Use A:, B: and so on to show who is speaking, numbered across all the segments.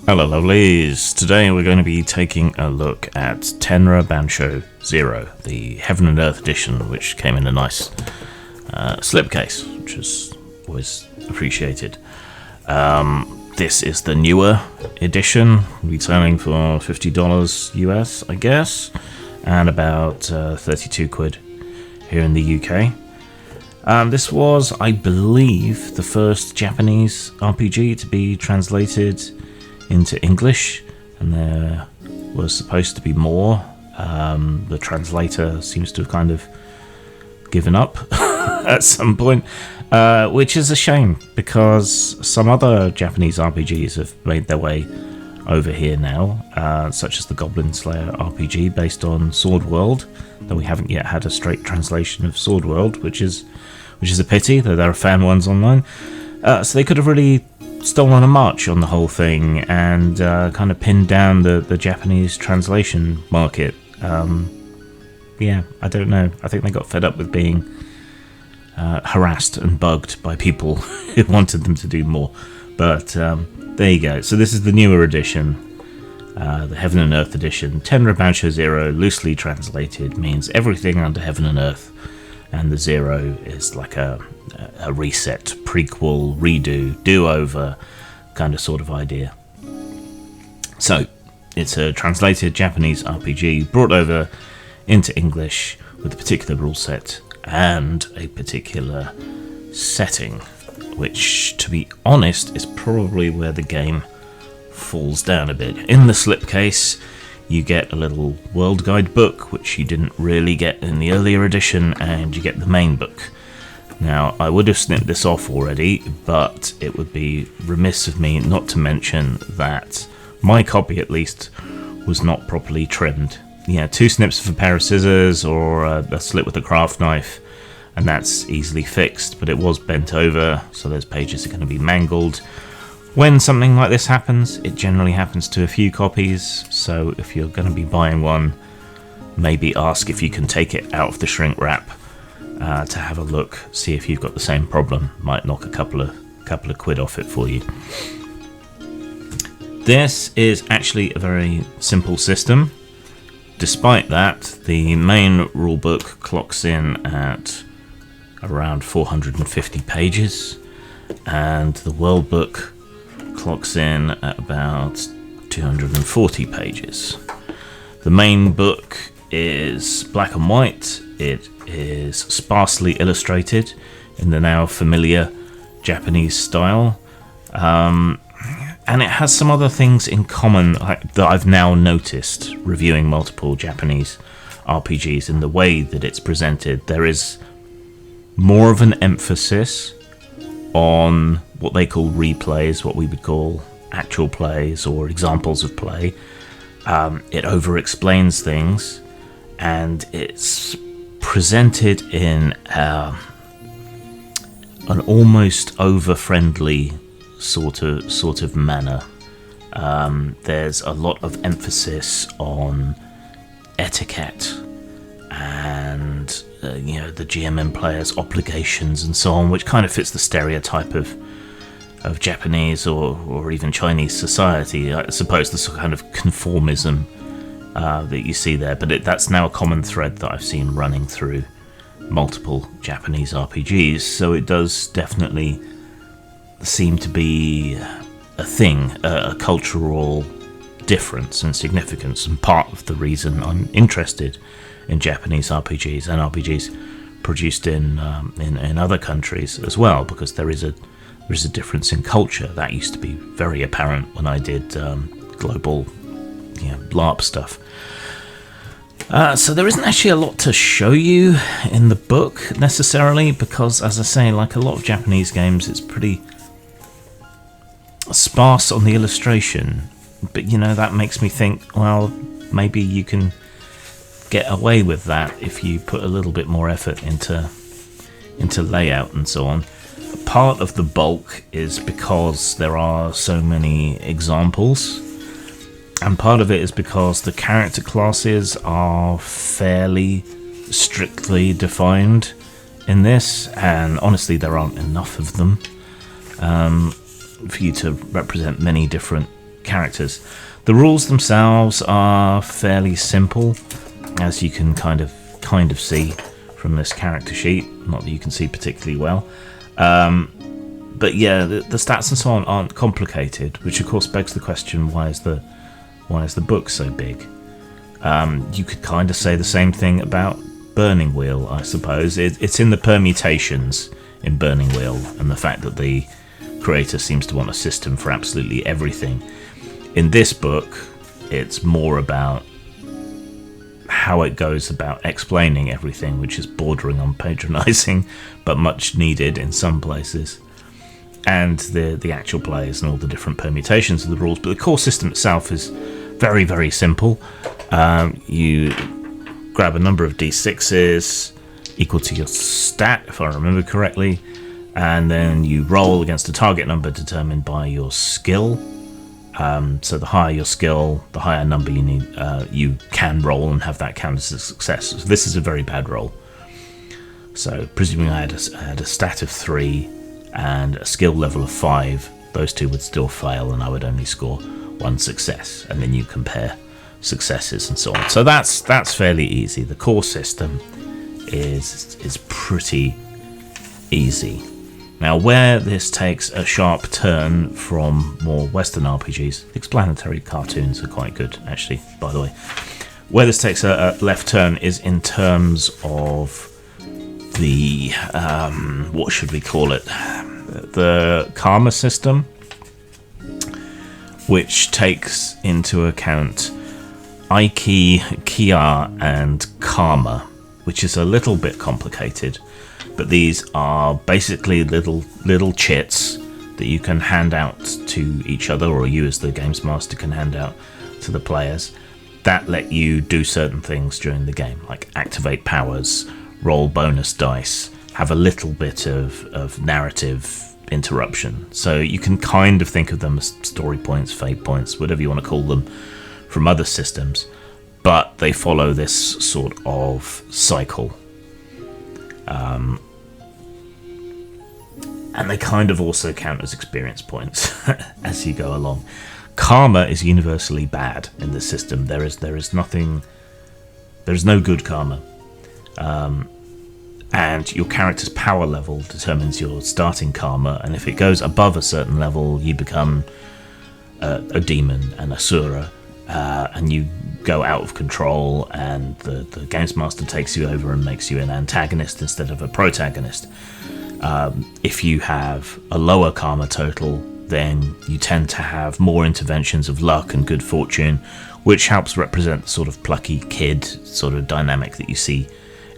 A: Hello lovelies, today we're going to be taking a look at Tenra Bansho Zero, the Heaven and Earth edition, which came in a nice slipcase, which is always appreciated. This is the newer edition, retailing for $50 US, I guess, and about 32 quid here in the UK. This was, I believe, the first Japanese RPG to be translated into English, and there was supposed to be more. The translator seems to have kind of given up at some point, which is a shame, because some other Japanese RPGs have made their way over here now, such as the Goblin Slayer RPG based on Sword World, though we haven't yet had a straight translation of Sword World, which is a pity, though there are fan ones online. So they could have really stolen a march on the whole thing and kind of pinned down the Japanese translation market. Yeah, I don't know. I think they got fed up with being harassed and bugged by people who wanted them to do more. But there you go. So this is the newer edition, the Heaven and Earth edition. Tenra Bansho Zero, loosely translated, means everything under heaven and earth. And the Zero is like a reset, prequel, redo, do-over kind of sort of idea. So, it's a translated Japanese RPG brought over into English with a particular rule set and a particular setting, which, to be honest, is probably where the game falls down a bit. In the slipcase, you get a little world guide book, which you didn't really get in the earlier edition, and you get the main book. Now, I would have snipped this off already, but it would be remiss of me not to mention that my copy, at least, was not properly trimmed. Yeah, 2 snips of a pair of scissors or a slit with a craft knife, and that's easily fixed, but it was bent over, so those pages are going to be mangled. When something like this happens, it generally happens to a few copies, so if you're going to be buying one, maybe ask if you can take it out of the shrink wrap to have a look, see if you've got the same problem. Might knock a couple of quid off it for you. This is actually a very simple system. Despite that, the main rulebook clocks in at around 450 pages, and the world book clocks in at about 240 pages. The main book is black and white. It is sparsely illustrated in the now familiar Japanese style, and it has some other things in common that I've now noticed reviewing multiple Japanese RPGs in the way that it's presented. There is more of an emphasis on what they call replays, what we would call actual plays or examples of play. It over-explains things, and it's presented in an almost over-friendly sort of manner. There's a lot of emphasis on etiquette and the GM and players' obligations and so on, which kind of fits the stereotype of Japanese or even Chinese society. I suppose the sort of kind of conformism that you see there, but that's now a common thread that I've seen running through multiple Japanese RPGs, so it does definitely seem to be a thing, a cultural difference and significance, and part of the reason I'm interested in Japanese RPGs and RPGs produced in other countries as well, because there is a difference in culture that used to be very apparent when I did global LARP stuff. So there isn't actually a lot to show you in the book necessarily, because, as I say, like a lot of Japanese games, it's pretty sparse on the illustration. But that makes me think, well, maybe you can get away with that if you put a little bit more effort into layout and so on. Part of the bulk is because there are so many examples, and part of it is because the character classes are fairly strictly defined in this, and honestly there aren't enough of them for you to represent many different characters. The rules themselves are fairly simple, as you can kind of see from this character sheet. Not that you can see particularly well. But yeah, the stats and so on aren't complicated, which of course begs the question: why is the book so big? You could kind of say the same thing about Burning Wheel, I suppose. It's in the permutations in Burning Wheel, and the fact that the creator seems to want a system for absolutely everything. In this book, it's more about how it goes about explaining everything, which is bordering on patronizing, but much needed in some places. And the actual players and all the different permutations of the rules. But the core system itself is very, very simple. You grab a number of d6s equal to your stat, if I remember correctly, and then you roll against a target number determined by your skill. So the higher your skill, the higher number you need. You can roll and have that count as a success. So this is a very bad roll. So presuming I had a stat of 3 and a skill level of 5, those two would still fail, and I would only score 1 success. And then you compare successes and so on. So that's fairly easy. The core system is pretty easy. Now, where this takes a sharp turn from more Western RPGs, explanatory cartoons are quite good, actually, by the way. Where this takes a left turn is in terms of the, what should we call it? The karma system, which takes into account Aiki, Kia, and Karma, which is a little bit complicated. But these are basically little chits that you can hand out to each other, or you as the games master can hand out to the players, that let you do certain things during the game, like activate powers, roll bonus dice, have a little bit of narrative interruption. So you can kind of think of them as story points, fate points, whatever you want to call them, from other systems, but they follow this sort of cycle. And they kind of also count as experience points as you go along. Karma is universally bad in this system. There is no good karma. And your character's power level determines your starting karma, and if it goes above a certain level, you become a demon, an asura, and you go out of control, and the games master takes you over and makes you an antagonist instead of a protagonist. If you have a lower karma total, then you tend to have more interventions of luck and good fortune, which helps represent the sort of plucky kid sort of dynamic that you see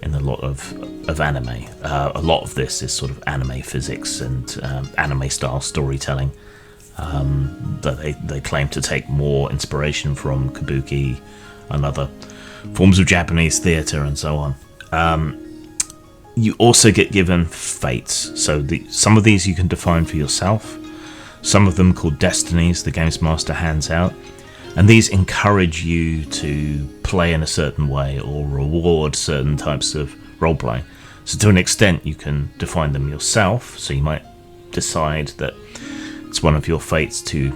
A: in a lot of anime. A lot of this is sort of anime physics and anime style storytelling that they claim to take more inspiration from kabuki and other forms of Japanese theatre and so on. You also get given fates. So some of these you can define for yourself. Some of them, called destinies, the games master hands out. And these encourage you to play in a certain way or reward certain types of role-playing. So to an extent, you can define them yourself. So you might decide that it's one of your fates to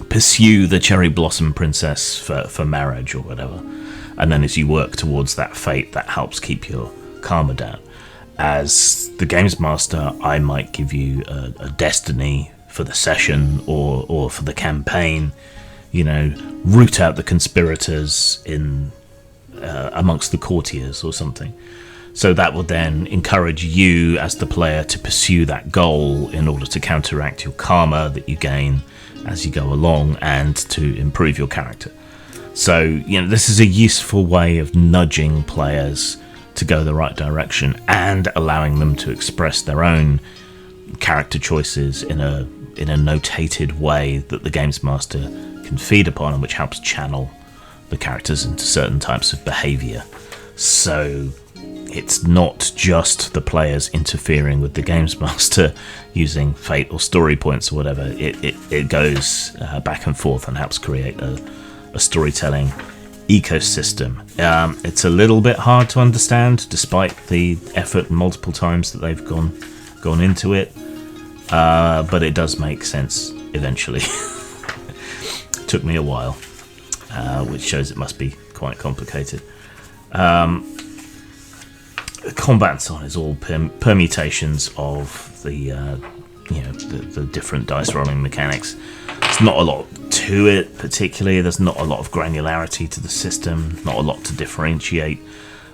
A: pursue the cherry blossom princess for marriage or whatever. And then as you work towards that fate, that helps keep your karma down. As the games master, I might give you a destiny for the session or for the campaign. You know, root out the conspirators in amongst the courtiers or something. So that will then encourage you as the player to pursue that goal in order to counteract your karma that you gain as you go along and to improve your character. So, you know, this is a useful way of nudging players to go the right direction and allowing them to express their own character choices in a notated way that the games master can feed upon, and which helps channel the characters into certain types of behavior. So it's not just the players interfering with the games master using fate or story points or whatever. It goes back and forth and helps create a storytelling ecosystem. It's a little bit hard to understand, despite the effort multiple times that they've gone into it, but it does make sense eventually. Took me a while, which shows it must be quite complicated. Combat and so on is all permutations of the the different dice rolling mechanics. There's not a lot to it particularly. There's not a lot of granularity to the system. Not a lot to differentiate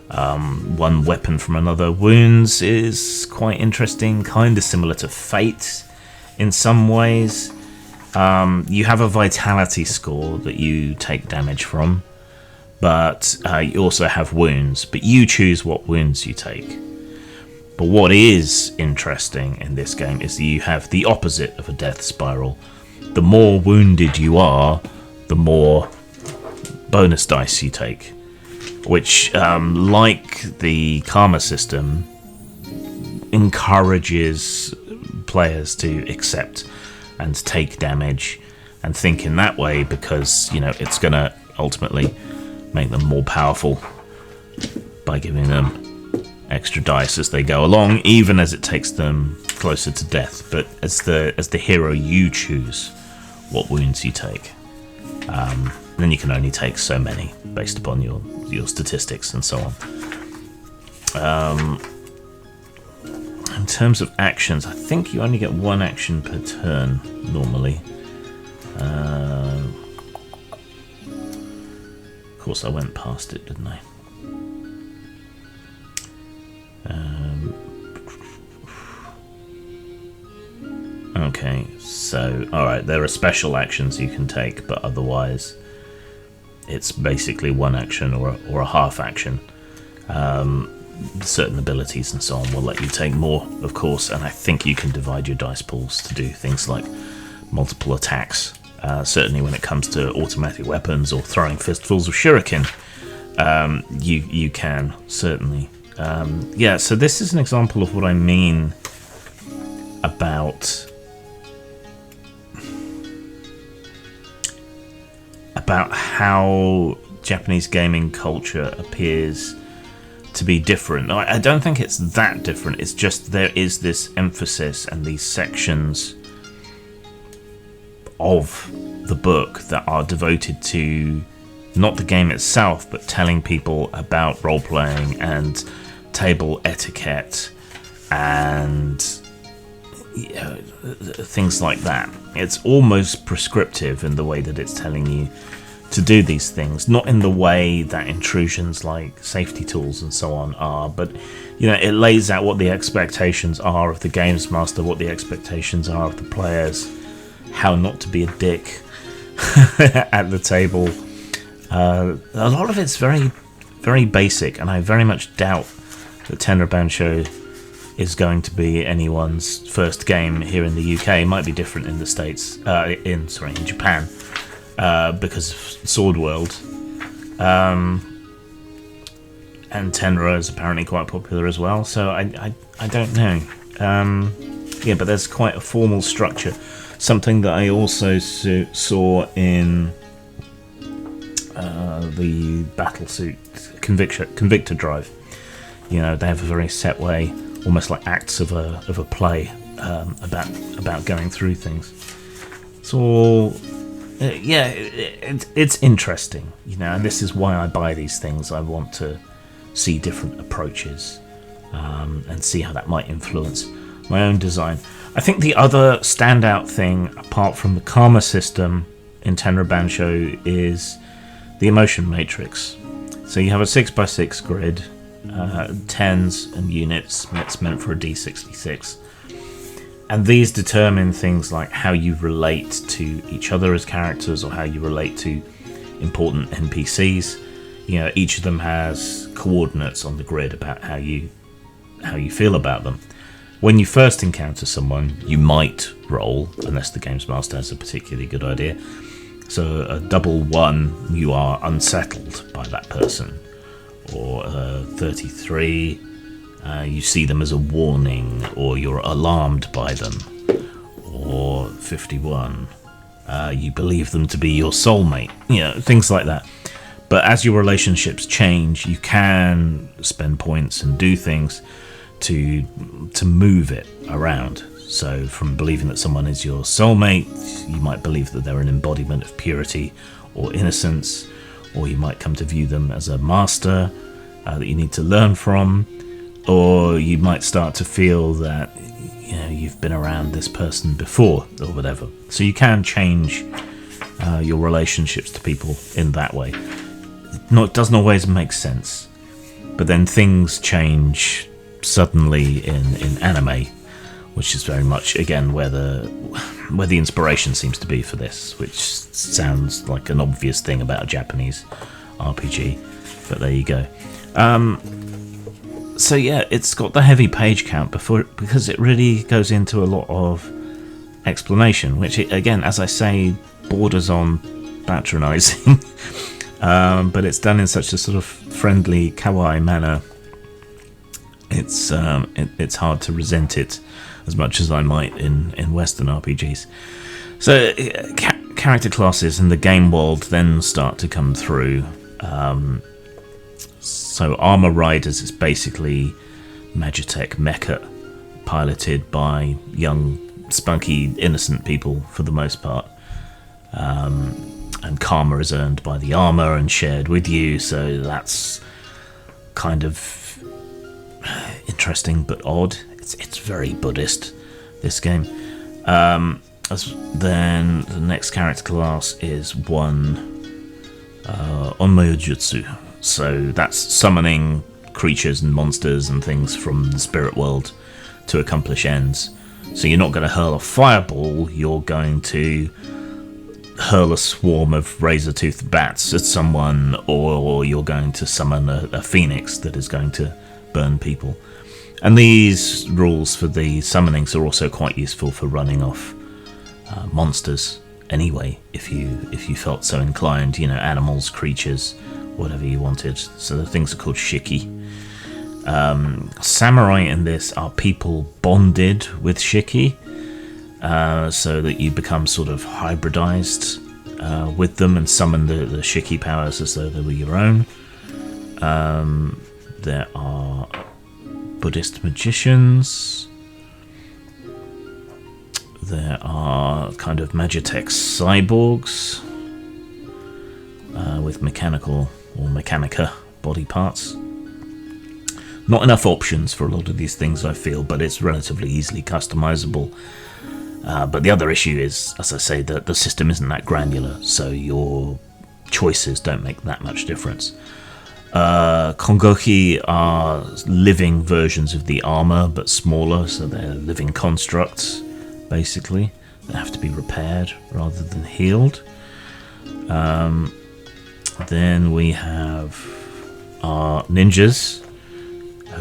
A: one weapon from another. Wounds is quite interesting, kind of similar to Fate in some ways. You have a vitality score that you take damage from, but you also have wounds, but you choose what wounds you take. But what is interesting in this game is that you have the opposite of a death spiral. The more wounded you are, the more bonus dice you take, which, like the karma system, encourages players to accept and take damage and think in that way, because it's going to ultimately make them more powerful by giving them extra dice as they go along, even as it takes them closer to death. But as the hero, you choose what wounds you take. Then you can only take so many based upon your statistics and so on. In terms of actions, I think you only get one action per turn normally. Of course, I went past it, didn't I? Okay, so alright, there are special actions you can take, but otherwise it's basically one action or a half action. Certain abilities and so on will let you take more, of course, and I think you can divide your dice pools to do things like multiple attacks. Certainly when it comes to automatic weapons or throwing fistfuls of shuriken, you can, certainly. Yeah, so this is an example of what I mean about how Japanese gaming culture appears to be different. I don't think it's that different, it's just there is this emphasis and these sections of the book that are devoted to not the game itself, but telling people about role-playing and table etiquette and things like that. It's almost prescriptive in the way that it's telling you to do these things, not in the way that intrusions like safety tools and so on are, but it lays out what the expectations are of the games master, what the expectations are of the players, how not to be a dick at the table. A lot of it's very, very basic, and I very much doubt that Tenra Bansho is going to be anyone's first game here in the UK. It might be different in the States, in Japan, because of Sword World. And Tenra is apparently quite popular as well, so I don't know. Yeah, but there's quite a formal structure. Something that I also saw in the Battlesuit Convictor Drive. They have a very set way, almost like acts of a play, about going through things. It's all, it's interesting, and this is why I buy these things. I want to see different approaches, and see how that might influence my own design. I think the other standout thing, apart from the karma system in Tenra Bansho, is the emotion matrix. So you have a 6x6 grid, 10s and units. It's meant for a D66, and these determine things like how you relate to each other as characters, or how you relate to important NPCs. Each of them has coordinates on the grid about how you feel about them. When you first encounter someone, you might roll, unless the games master has a particularly good idea. So a double 1, you are unsettled by that person. Or 33, you see them as a warning, or you're alarmed by them. Or 51, you believe them to be your soulmate. Things like that. But as your relationships change, you can spend points and do things to move it around. So from believing that someone is your soulmate, you might believe that they're an embodiment of purity or innocence, or you might come to view them as a master that you need to learn from, or you might start to feel that you've been around this person before or whatever. So you can change your relationships to people in that way. It doesn't always make sense, but then things change suddenly in anime, which is very much again where the inspiration seems to be for this, which sounds like an obvious thing about a Japanese RPG, but there you go. So yeah, it's got the heavy page count because it really goes into a lot of explanation, which again, as I say, borders on patronizing, but it's done in such a sort of friendly, kawaii manner. It's hard to resent it as much as I might in Western RPGs. So character classes in the game world then start to come through. So Armor Riders is basically Magitech mecha piloted by young, spunky, innocent people for the most part. And karma is earned by the armor and shared with you, so that's kind of interesting but odd. It's very Buddhist, this game. Then the next character class is one Onmyo Jutsu. So that's summoning creatures and monsters and things from the spirit world to accomplish ends. So you're not going to hurl a fireball, you're going to hurl a swarm of razor-toothed bats at someone, or you're going to summon a phoenix that is going to burn people. And these rules for the summonings are also quite useful for running off monsters anyway, if you felt so inclined, animals, creatures, whatever you wanted. So the things are called shiki. Samurai in this are people bonded with shiki, so that you become sort of hybridized with them and summon the shiki powers as though they were your own. There are Buddhist magicians. There are kind of Magitech cyborgs with mechanical or mechanica body parts. Not enough options for a lot of these things, I feel, but it's relatively easily customizable. But the other issue is, as I say, that the system isn't that granular, so your choices don't make that much difference. Kongoki are living versions of the armor, but smaller, so they're living constructs, basically, that have to be repaired rather than healed. Then we have our ninjas.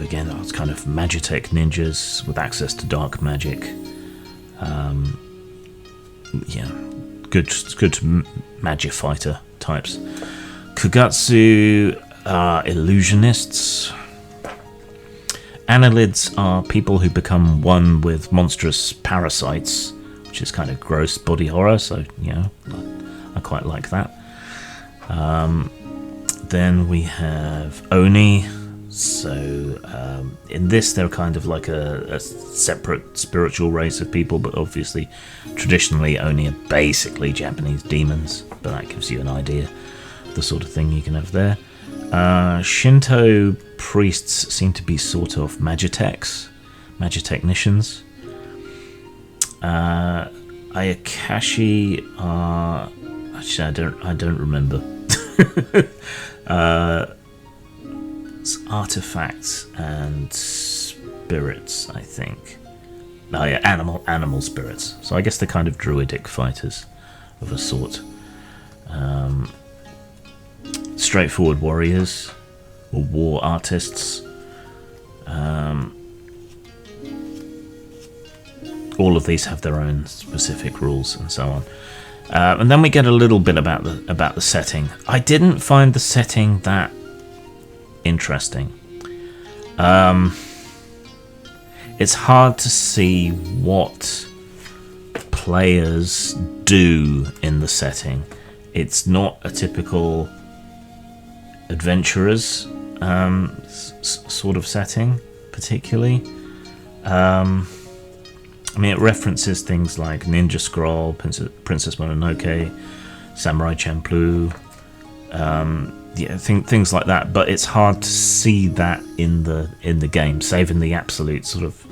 A: Again, it's kind of Magitech ninjas with access to dark magic. Good Magifighter types. Kugatsu are illusionists. Annelids are people who become one with monstrous parasites, which is kind of gross body horror, so, I quite like that. Then we have Oni. So in this, they're kind of like a separate spiritual race of people, but obviously, traditionally, Oni are basically Japanese demons, but that gives you an idea of the sort of thing you can have there. Shinto priests seem to be sort of magitechnicians. Ayakashi are... Actually, I don't remember. It's artifacts and spirits, I think. Oh yeah, animal spirits. So I guess they're kind of druidic fighters of a sort. Straightforward warriors or war artists. All of these have their own specific rules and so on. And then we get a little bit about the setting. I didn't find the setting that interesting. It's hard to see what players do in the setting. It's not a typical adventurers sort of setting, particularly. I mean, it references things like Ninja Scroll, Princess Mononoke, Samurai Champloo, things like that. But it's hard to see that in the game, save in the absolute sort of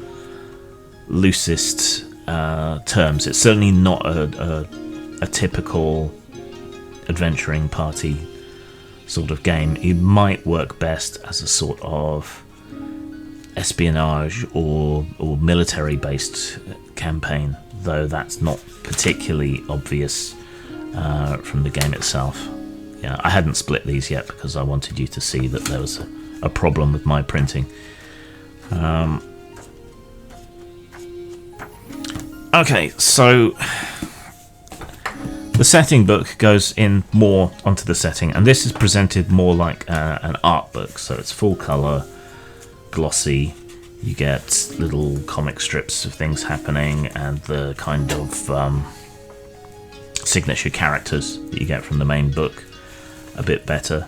A: loosest terms. It's certainly not a typical adventuring party sort of game. It might work best as a sort of espionage or military based campaign, though that's not particularly obvious from the game itself. Yeah, I hadn't split these yet because I wanted you to see that there was a problem with my printing. Okay, so the setting book goes in more onto the setting, and this is presented more like an art book, so it's full colour, glossy. You get little comic strips of things happening and the kind of signature characters that you get from the main book a bit better.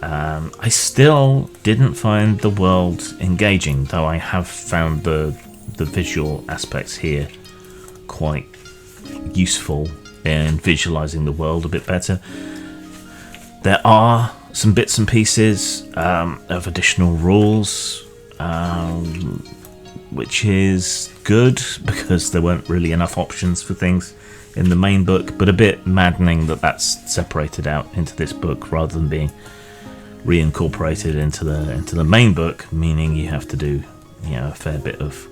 A: I still didn't find the world engaging, though I have found the visual aspects here quite useful in visualizing the world a bit better. There are some bits and pieces of additional rules, which is good because there weren't really enough options for things in the main book, but a bit maddening that that's separated out into this book rather than being reincorporated into the main book, meaning you have to do a fair bit of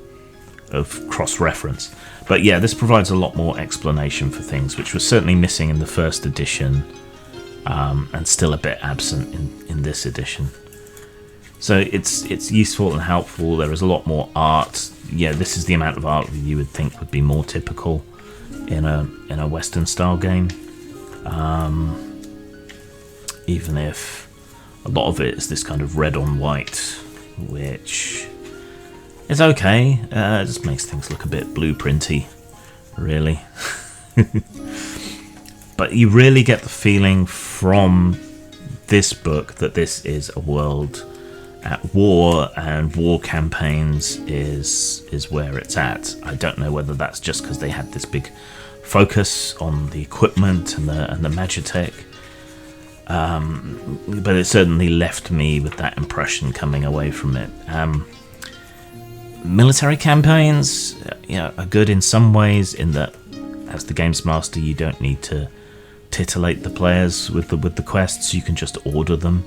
A: cross-reference. But yeah, this provides a lot more explanation for things, which was certainly missing in the first edition, and still a bit absent in this edition. So it's useful and helpful. There is a lot more art. Yeah, this is the amount of art you would think would be more typical in a Western style game, even if a lot of it is this kind of red on white, which is okay. It just makes things look a bit blueprinty, really. But you really get the feeling from this book that this is a world at war, and war campaigns is where it's at. I don't know whether that's just because they had this big focus on the equipment and the Magitech, but it certainly left me with that impression coming away from it. Military campaigns, are good in some ways, in that as the games master you don't need to titillate the players with the quests. You can just order them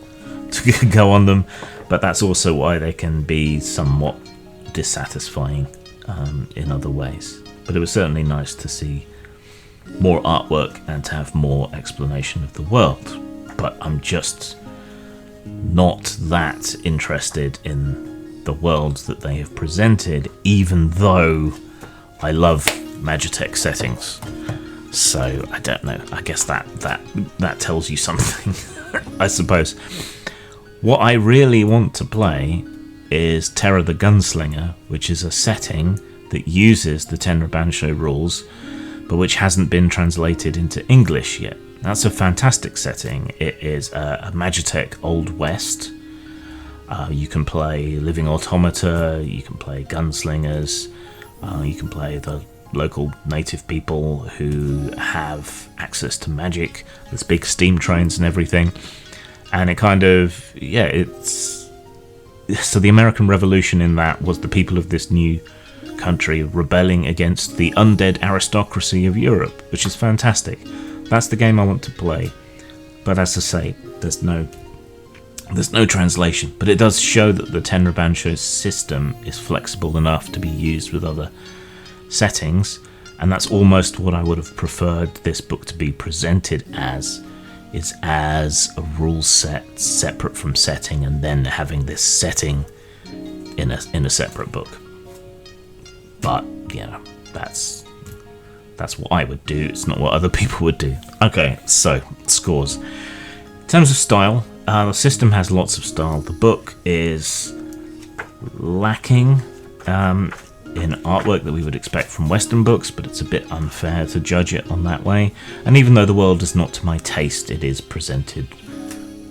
A: to go on them, but that's also why they can be somewhat dissatisfying in other ways. But it was certainly nice to see more artwork and to have more explanation of the world. But I'm just not that interested in the worlds that they have presented, even though I love Magitech settings. So I don't know. I guess that tells you something, I suppose. What I really want to play is Terra the Gunslinger, which is a setting that uses the Tenra Bansho rules, but which hasn't been translated into English yet. That's a fantastic setting. It is a Magitech Old West. You can play living automata, you can play gunslingers, you can play the local native people who have access to magic. There's big steam trains and everything. And it kind of, it's... So the American Revolution in that was the people of this new country rebelling against the undead aristocracy of Europe, which is fantastic. That's the game I want to play. But as I say, there's no translation. But it does show that the Tenra Bansho system is flexible enough to be used with other settings, and that's almost what I would have preferred this book to be presented as, is as a rule set separate from setting, and then having this setting in a separate book. But that's what I would do. It's not what other people would do. Okay, so scores. In terms of style, the system has lots of style. The book is lacking in artwork that we would expect from Western books, but it's a bit unfair to judge it on that way. And even though the world is not to my taste, it is presented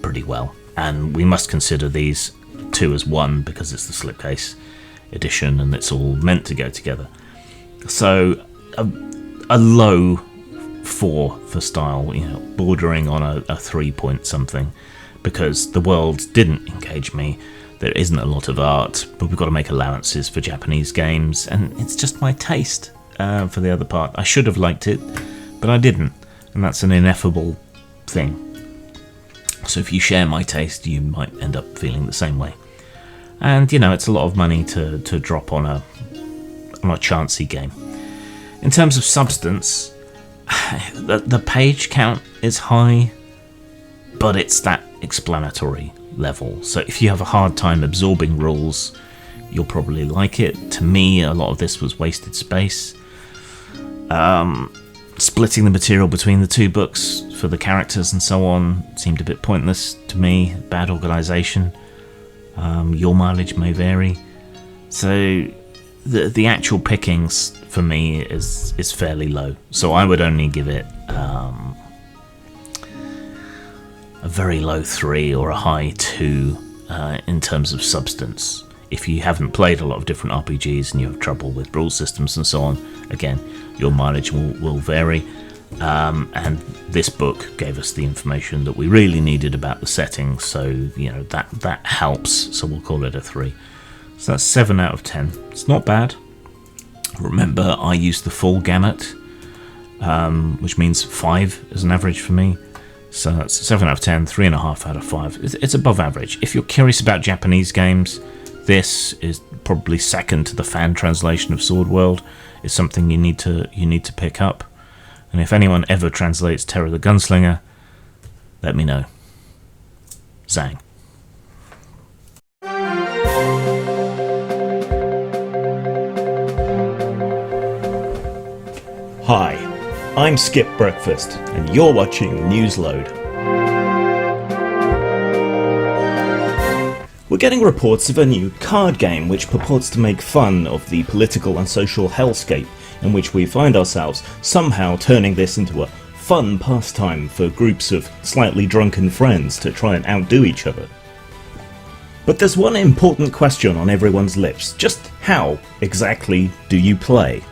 A: pretty well. And we must consider these two as one because it's the slipcase edition and it's all meant to go together. So a low 4 for style, bordering on a 3 point something, because the world didn't engage me. There isn't a lot of art, but we've got to make allowances for Japanese games, and it's just my taste for the other part. I should have liked it, but I didn't, and that's an ineffable thing. So if you share my taste, you might end up feeling the same way. And it's a lot of money to drop on a chancy game. In terms of substance, the page count is high, but it's that explanatory level. So if you have a hard time absorbing rules, you'll probably like it. To me, a lot of this was wasted space. Splitting the material between the 2 books for the characters and so on seemed a bit pointless to me. Bad organisation. Your mileage may vary. So the actual pickings for me is fairly low. So I would only give it a very low 3 or a high 2 in terms of substance. If you haven't played a lot of different RPGs and you have trouble with rule systems and so on, again, your mileage will vary. And this book gave us the information that we really needed about the setting, so that helps. So we'll call it a 3. So that's 7 out of 10. It's not bad. Remember, I used the full gamut, which means 5 is an average for me. So that's 7 out of 10, 3.5 out of 5. It's above average. If you're curious about Japanese games, this is probably second to the fan translation of Sword World. It's something you need to pick up. And if anyone ever translates Terror the Gunslinger, let me know. Zang.
B: Hi, I'm Skip Breakfast, and you're watching Newsload. We're getting reports of a new card game which purports to make fun of the political and social hellscape in which we find ourselves, somehow turning this into a fun pastime for groups of slightly drunken friends to try and outdo each other. But there's one important question on everyone's lips: just how exactly do you play?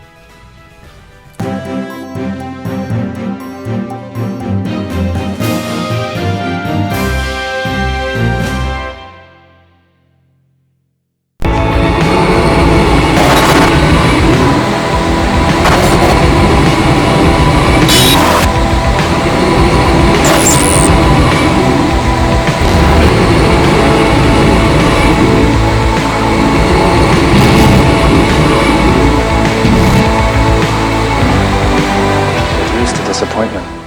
C: Disappointment.